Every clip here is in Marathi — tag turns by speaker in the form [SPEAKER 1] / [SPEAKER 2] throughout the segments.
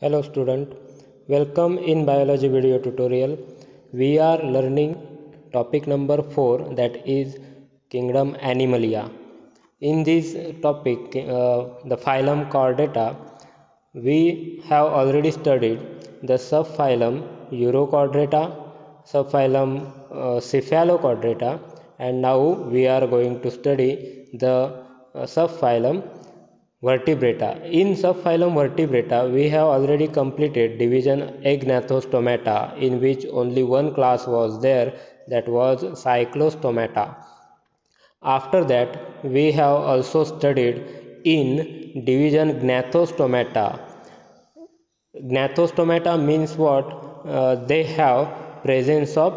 [SPEAKER 1] Hello student, welcome in biology video tutorial. We are learning topic number 4, that is kingdom Animalia. In this topic, the phylum Chordata, we have already studied the subphylum Urochordata, subphylum Cephalochordata, and now we are going to study the subphylum Vertebrata. In subphylum Vertebrata, we have already completed division Agnathostomata, in which only one class was there, that was Cyclostomata. After that, we have also studied in division Gnathostomata. Gnathostomata means what? They have presence of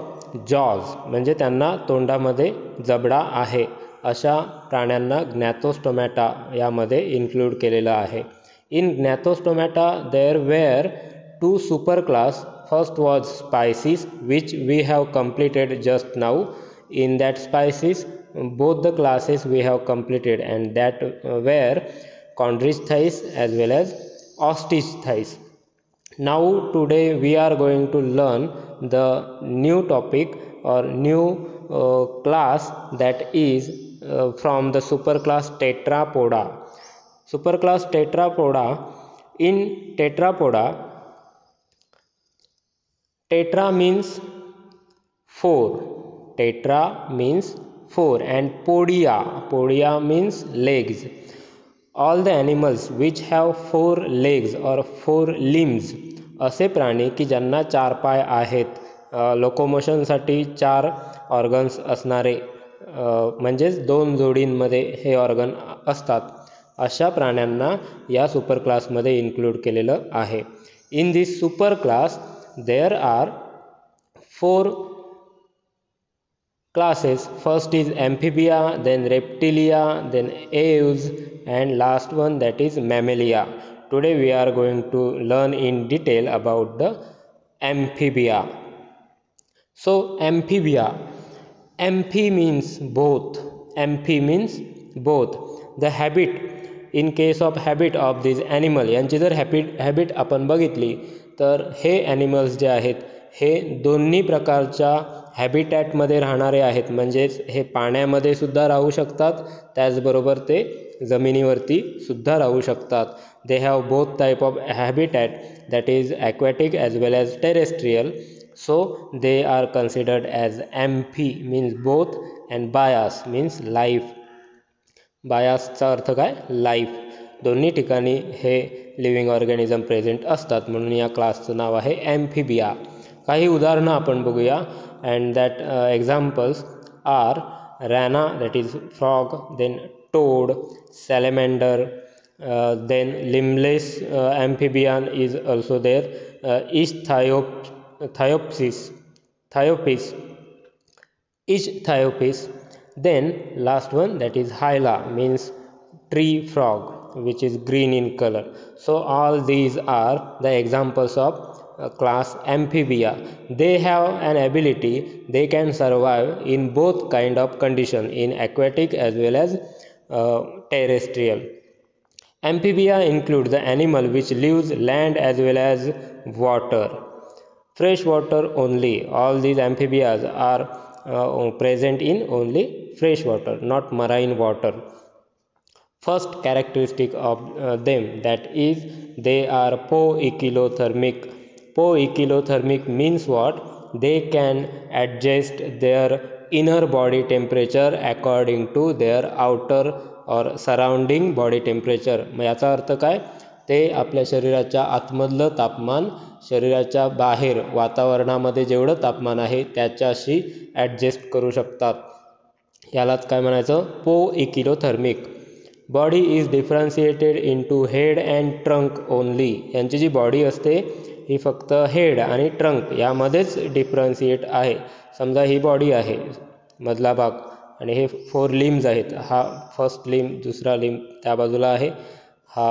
[SPEAKER 1] jaws, म्हणजे त्यांना तोंडामध्ये जबडा आहे, अशा प्राण्यांना ग्नॅथोस्टोमॅटा यामध्ये इन्क्लूड केलेलं आहे. In Gnathostomata there were two super class. First was species, which we have completed just now. In that species, both the classes we have completed, and that were Chondrichthyes as well as Osteichthyes. Now today we are going to learn the new topic or new class, that is from the superclass Tetrapoda. Superclass Tetrapoda. In Tetrapoda, tetra means 4. Tetra means 4, and podia means legs. All the animals which have 4 legs or 4 limbs, असे प्राणी की ज्यांना 4 पाय आहेत, लोकोमोशनसाठी 4 ऑर्गन्स असणारे, म्हणजेच 2 जोडींमध्ये हे ऑर्गन असतात, अशा प्राण्यांना या सुपर क्लासमध्ये इन्क्लूड केलेलं आहे. In this super class there are 4 classes. First is amphibia, then reptilia, then aves, and last one, that is mammalia. Today we are going to learn in detail about the amphibia. So amphibia, amphi means both. Amphi means both. The habit, in case of habit of this animal, यांची जर habit आपण बघितली तर हे ॲनिमल्स जे आहेत हे दोन्ही प्रकारच्या हॅबिटॅटमध्ये राहणारे आहेत. म्हणजेच हे पाण्यामध्ये सुद्धा राहू शकतात, त्याचबरोबर ते जमिनीवरती सुद्धा राहू शकतात. They have both type of habitat, that is aquatic as well as terrestrial. So they are considered as amphi means both, and bios means life. बायासचा अर्थ काय? लाईफ. दोन्ही ठिकाणी हे लिव्हिंग ऑर्गॅनिझम प्रेझेंट असतात, म्हणून या क्लासचं नाव आहे ॲम्फिबिया. काही उदाहरणं आपण बघूया, and that examples are rana, that is frog, then toad, salamander, then limbless amphibian is also there, Ichthyopis. Then last one, that is hyla, means tree frog, which is green in color. So all these are the examples of class amphibia. They have an ability, they can survive in both kind of condition, in aquatic as well as terrestrial. Amphibia include the animal which lives land as well as water. Fresh water only. All these amphibias are present in only fresh water, not marine water. First characteristic of them, that is they are poikilothermic. Poikilothermic means what? They can adjust their inner body temperature according to their outer or surrounding body temperature. याचा अर्थ काय? ते आपल्या शरीराच्या आतमधलं तापमान शरीराच्या बाहेर वातावरणामध्ये जेवढं तापमान आहे त्याच्याशी ॲडजस्ट करू शकतात. यालाच काय म्हणायचं? Poikilothermic. Body is differentiated into head and trunk only. यांची जी बॉडी असते ही फक्त हेड आणि ट्रंक यामध्येच डिफरन्शिएट आहे. समजा ही बॉडी आहे, मधला भाग, आणि हे 4 लिम्स आहेत. हा फर्स्ट लिम, दुसरा लिम त्या बाजूला आहे, हा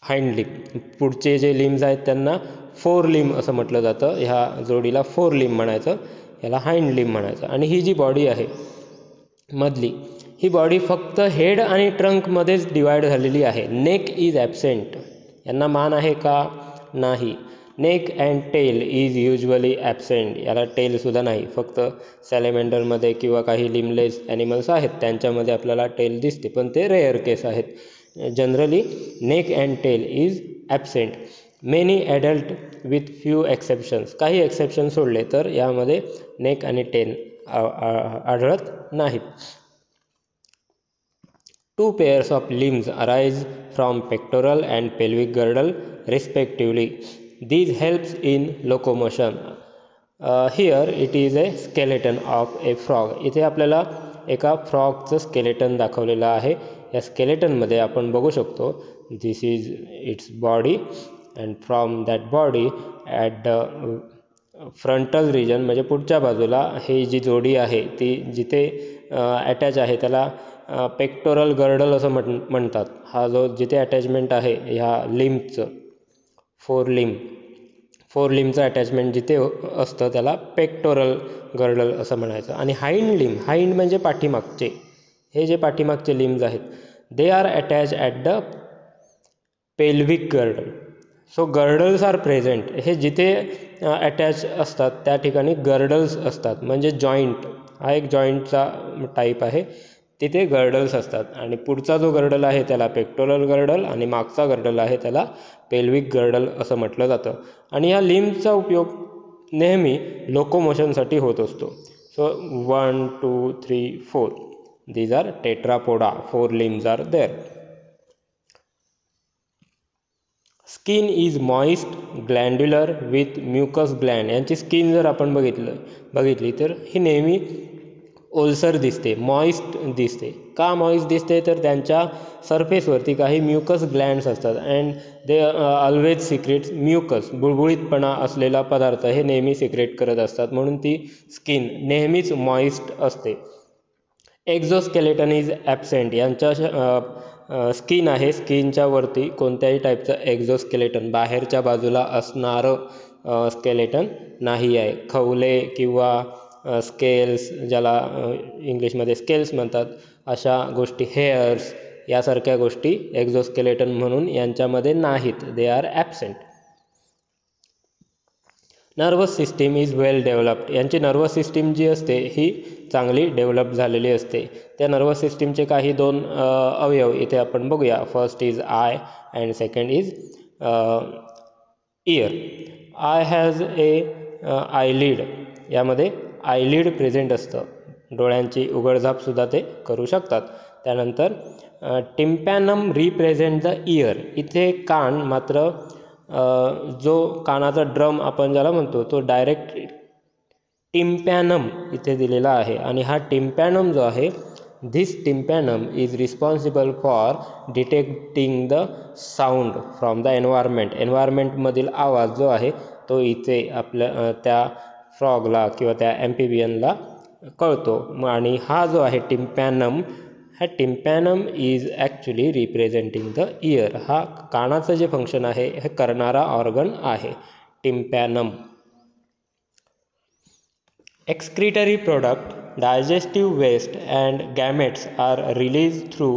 [SPEAKER 1] हाइंड लिम. पुढचे जे लिम्स आहेत त्यांना 4 लिम असं म्हटलं जातं. ह्या जोडीला 4 लिम म्हणायचं, याला हाइंड लिम म्हणायचं. आणि ही जी बॉडी आहे मधली, ही बॉडी फक्त हेड आणि ट्रंकमध्येच डिवाइड झालेली आहे. Neck is absent. यांना मान आहे का? नाही. Neck and tail is usually absent. याला टेलसुद्धा नाही. फक्त सॅलेमेंडरमध्ये किंवा काही लिमलेस ॲनिमल्स आहेत त्यांच्यामध्ये आपल्याला टेल दिसते, पण ते रेअर केस आहेत. Generally neck and tail is absent. Many adult with few exceptions. काही एक्सेप्शन सोडले तर यामध्ये नेक आणि टेल आढळत नाहीत. 2 pairs of limbs arise from pectoral and pelvic girdle respectively. These helps in locomotion. Here it is a skeleton of a frog. इथे आपल्याला एका फ्रॉगचं स्केलेटन दाखवलेलं आहे. या स्केलेटनमध्ये आपण बघू शकतो this is its body and from that body at the frontal region म्हणजे पुढच्या बाजूला ही जी जोडी आहे ती जिथे अटॅच आहे त्याला पेक्टोरल गर्डल असं म्हणतात. हा जो जिथे अटॅचमेंट आहे ह्या लिम्बचं फोर लिम्बचं अटॅचमेंट जिथे असतं त्याला पेक्टोरल गर्डल असं म्हणायचं. आणि हाइंड म्हणजे पाठीमागचे, हे जे पाठीमागचे लिम्स आहेत they are attach at the pelvic girdle. So girdles are present. हे जिथे अटॅच असतात त्या ठिकाणी गर्डल्स असतात. म्हणजे जॉईंट हा एक जॉईंटचा टाईप आहे, तिथे गर्डल्स असतात. आणि पुढचा जो गर्डल आहे त्याला पेक्टोरल गर्डल आणि मागचा गर्डल आहे त्याला पेल्विक गर्डल असं म्हटलं जातं. आणि ह्या लिम्बचा उपयोग नेहमी लोकोमोशनसाठी होत असतो. So 1 2 3 4 these are tetrapoda. 4 limbs are there. Skin is moist glandular with mucus gland. यांची स्किन जर आपण बघितली तर ही नेहमी ओलसर दिसते, मॉइस्ट दिसते. का मॉइस्ट दिसते? तर त्यांच्या सरफेसवरती काही म्युकस ग्लँड्स असतात and they always secrete mucus. बुळबुळीतपणा असलेला पदार्थ हे नेहमी सिक्रेट करत असतात, म्हणून ती स्किन नेहमीच मॉइस्ट असते. Exoskeleton is absent. यांच्या स्किन आहे, स्किनच्या वरती कोणत्याही टाईपचं एक्झोस्केलेटन बाहेरच्या बाजूला असणारं स्केलेटन नाही आहे. खवले किंवा स्केल्स, ज्याला इंग्लिशमध्ये स्केल्स म्हणतात, अशा गोष्टी, हेअर्स यासारख्या गोष्टी एक्झोस्केलेटन म्हणून यांच्यामध्ये नाहीत. They are absent. Nervous system is well developed. यांची नर्वस सिस्टीम जी असते ही चांगली डेव्हलप झालेली असते. त्या नर्वस सिस्टीमचे काही 2 अवयव इथे आपण बघूया. First is I and second is year. I has a आयलिड. यामध्ये आयलिड प्रेझेंट असतं. डोळ्यांची उघडझापसुद्धा ते करू शकतात. त्यानंतर टिम्पॅनम रिप्रेझेंट द इयर. इथे कान मात्र जो कानाचा ड्रम आपण ज्याला म्हणतो तो डायरेक्ट टिम्पॅनम इथे दिलेला आहे. आणि हा टिम्पॅनम जो आहे, this tympanum is responsible for detecting the sound from the एन्व्हायरमेंटमधील आवाज जो आहे तो इथे आपल्या त्या फ्रॉगला किंवा त्या ॲम्फिबियनला कळतो. आणि हा जो आहे टिम्पॅनम, हा tympanum is actually representing the ear. हा कानाचं जे फंक्शन आहे हे करणारा ऑर्गन आहे tympanum. Excretory product, digestive waste and gametes are release through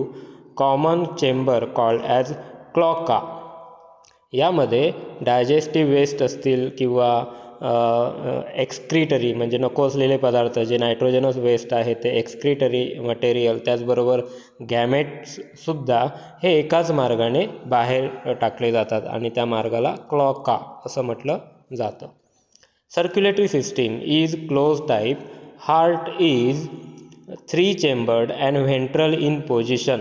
[SPEAKER 1] common chamber called as cloaca. यामध्ये डायजेस्टिव्ह वेस्ट असतील किंवा एक्सक्रीटरी म्हणजे नको असलेले पदार्थ जे नायट्रोजनस वेस्ट आहे ते एक्सक्रीटरी मटेरियल, त्याचबरोबर गॅमेट्ससुद्धा हे एकाच मार्गाने बाहेर टाकले जातात आणि त्या मार्गाला क्लॉका असं म्हटलं जातं. Circulatory system is close type. Heart is 3 chambered and ventral in position.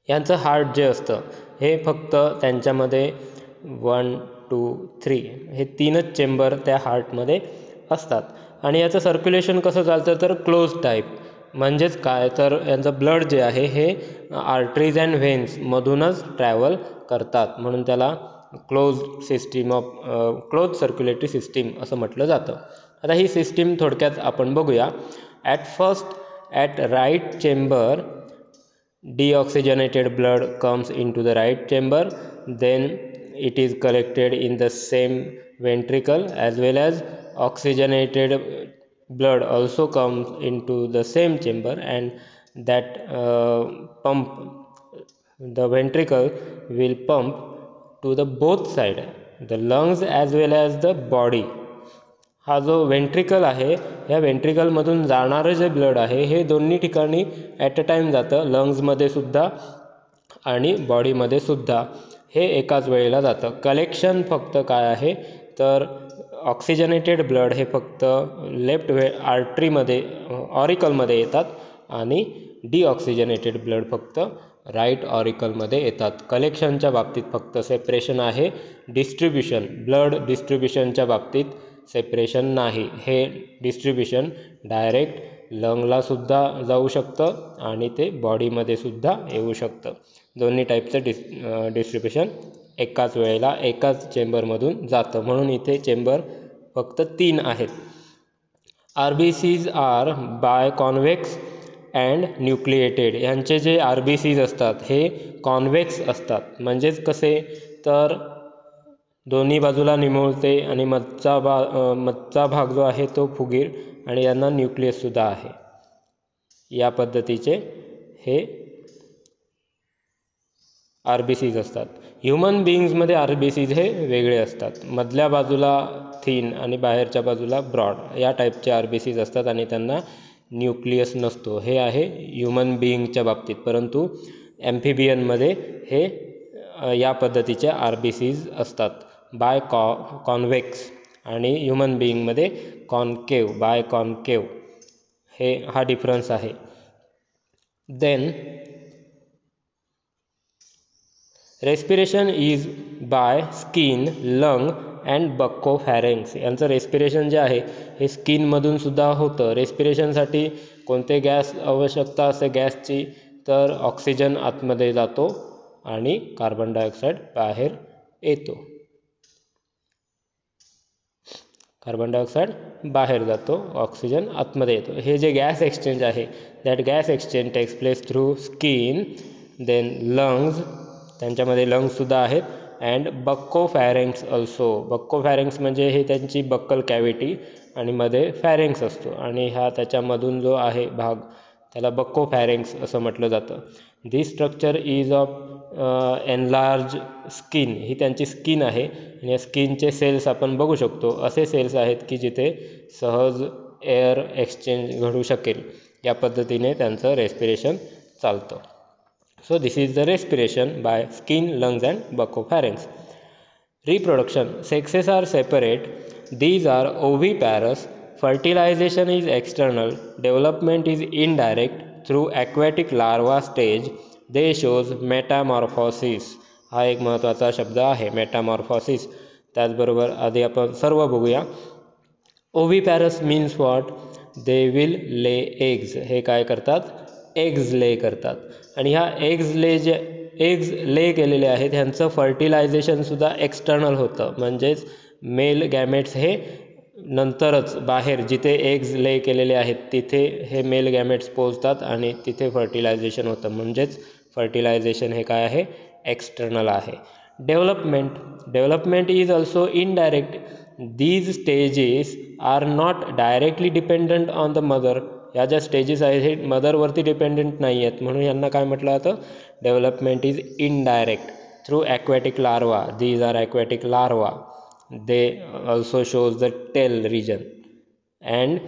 [SPEAKER 1] यांचं हार्ट जे असतं हे फक्त त्यांच्यामध्ये 1 2 3 हे 3च चेंबर त्या हार्टमध्ये असतात. आणि याचं सर्क्युलेशन कसं चालतं तर क्लोज टाईप. म्हणजेच काय तर यांचं ब्लड जे आहे हे आर्टरीज अँड व्हेन्समधूनच ट्रॅव्हल करतात, म्हणून त्याला क्लोज सर्क्युलेटरी सिस्टीम असं म्हटलं जातं. आता ही सिस्टीम थोडक्यात आपण बघूया. At first at right chamber deoxygenated blood comes into the right chamber, then it is collected in the same ventricle, as well as oxygenated blood also comes into the same chamber, and that pump, the ventricle will pump to the both side, the lungs as well as the body. हा जो वेंट्रिकल आहे, या वेंट्रिकलमधून जाणारं जे ब्लड आहे हे दोन्ही ठिकाणी ॲट अ टाईम जातं, लंग्समध्ये सुद्धा आणि बॉडीमध्ये सुद्धा हे एकाच वेळेला जातं. कलेक्शन फक्त काय आहे तर ऑक्सिजनेटेड ब्लड हे फक्त लेफ्ट आर्टरीमध्ये ऑरिकलमध्ये येतात आणि डिऑक्सिजनेटेड ब्लड फक्त राईट ऑरिकलमध्ये येतात. कलेक्शनच्या बाबतीत फक्त सेपरेशन आहे, डिस्ट्रीब्युशन ब्लड डिस्ट्रीब्युशनच्या बाबतीत सेपरेशन नाही. हे डिस्ट्रीब्युशन डायरेक्ट लंगला सुद्धा जाऊ शकतं आणि ते बॉडीमध्ये सुद्धा येऊ शकतं. दोन्ही टाईपचं डिस्ट्रीब्युशन एकाच वेळेला एकाच चेंबरमधून जातं, म्हणून इथे चेंबर फक्त 3 आहेत. RBCs are biconvex and nucleated. यांचे जे RBCs असतात हे कॉन्व्हेक्स असतात. म्हणजेच कसे तर दोन्ही बाजूला निमुळते आणि मधचा भाग जो आहे तो फुगीर आणि यांना न्यूक्लियससुद्धा आहे. या पद्धतीचे हे RBCs असतात. ह्युमन बिईंग्समध्ये RBCs हे वेगळे असतात. मधल्या बाजूला थिन आणि बाहेरच्या बाजूला ब्रॉड या टाईपचे RBCs असतात आणि त्यांना न्यूक्लियस नसतो. हे आहे ह्युमन बिईंगच्या बाबतीत. परंतु ॲम्फिबियनमध्ये हे या पद्धतीचे RBCs असतात, बाय कॉन्व्हेक्स, आणि ह्युमन बिईंगमध्ये कॉन्केव, बाय कॉन्केव. हा डिफरन्स आहे. Then respiration is by skin, lung and buccopharynx. यांचं रेस्पिरेशन जे आहे हे स्किनमधून सुद्धा होतं. रेस्पिरेशनसाठी कोणते गॅस आवश्यकता असते गॅसची तर ऑक्सिजन आतमध्ये जातो आणि कार्बन डायऑक्साईड बाहेर येतो. कार्बन डायऑक्साईड बाहेर जातो, ऑक्सिजन आतमध्ये येतो. हे जे गॅस एक्सचेंज आहे that gas exchange takes place through skin, then lungs, त्यांच्यामध्ये लंग्ससुद्धा आहेत, अँड बक्कोफॅरेंक्स ऑल्सो. बक्कोफॅरेंक्स म्हणजे हे त्यांची बक्कल कॅव्हिटी आणि मध्ये फॅरेंक्स असतो आणि हा त्याच्यामधून जो आहे भाग त्याला बक्कोफॅरेंक्स असं म्हटलं जातं. This structure is of enlarge skin. ही त्यांची स्किन आहे आणि या स्किनचे सेल्स आपण बघू शकतो. असे सेल्स आहेत की जिथे सहज एअर एक्सचेंज घडू शकेल. या पद्धतीने त्यांचं रेस्पिरेशन चालतं. So this is the respiration by skin, lungs and buccopharynx. Reproduction. Sexes are separate. These are oviparous. Fertilization is external. Development is indirect through aquatic larva stage. They shows metamorphosis. हा एक महत्त्वाचा शब्द आहे, मेटामॉर्फॉसिस. त्याचबरोबर आधी आपण सर्व बघूया. Oviparous means what? They will lay eggs. हे काय करतात? एग्ज ले करतात. आणि ह्या एग्ज ले केलेले आहेत ह्यांचं फर्टिलायझेशनसुद्धा एक्सटर्नल होतं. म्हणजेच मेल गॅमेट्स हे नंतरच बाहेर जिथे एग्ज ले केलेले आहेत तिथे हे मेल गॅमेट्स पोचतात आणि तिथे फर्टिलायझेशन होतं. म्हणजेच फर्टिलायझेशन हे काय आहे? एक्सटर्नल आहे. Development is also indirect. These stages are not directly dependent on the mother. या ज्या स्टेजेस आहेत हे मदरवरती डिपेंडंट नाही आहेत, म्हणून यांना काय म्हटलं जातं? Development is indirect through aquatic larva. These are aquatic larva. They also shows the tail region and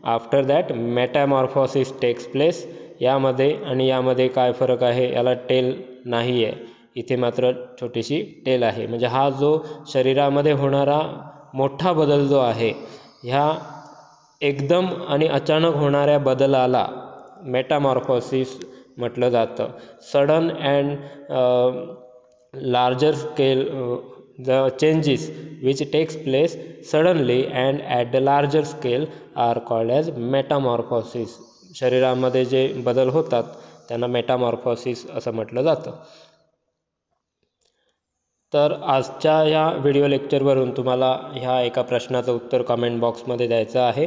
[SPEAKER 1] after that metamorphosis takes place. यामध्ये आणि यामध्ये काय फरक आहे? याला टेल नाही आहे, इथे मात्र छोटीशी टेल आहे. म्हणजे हा जो शरीरामध्ये होणारा मोठा बदल जो आहे ह्या एकदम आणि अचानक होणाऱ्या बदलाला मेटामॉर्फॉसिस म्हटलं जातं. Sudden and larger scale the changes which takes place suddenly and at the larger scale are called as metamorphosis. शरीरामध्ये जे बदल होतात त्यांना मेटामॉर्फॉसिस असं म्हटलं जातं. तर आजच्या ह्या व्हिडिओ लेक्चरवरून तुम्हाला ह्या एका प्रश्नाचं उत्तर कमेंट बॉक्समध्ये द्यायचं आहे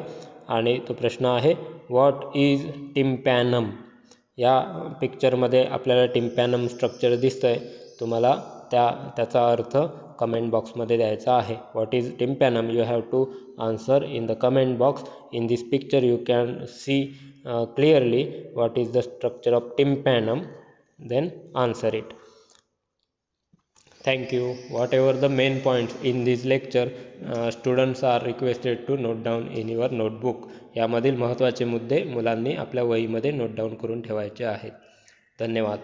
[SPEAKER 1] आणि तो प्रश्न आहे व्हॉट इज टिम्पॅनम. या पिक्चरमध्ये आपल्याला टिम्पॅनम स्ट्रक्चर दिसतं आहे. तुम्हाला त्याचा अर्थ कमेंट बॉक्समध्ये द्यायचा आहे. What is tympanum? You have to answer in the comment box. In this picture you can see clearly what is the structure of tympanum. Then answer it. Thank you. Whatever the main points in this lecture, students are requested to note down in your notebook. यामधील महत्त्वाचे मुद्दे मुलांनी आपल्या वहीमध्ये नोट डाऊन करून ठेवायचे आहेत. धन्यवाद.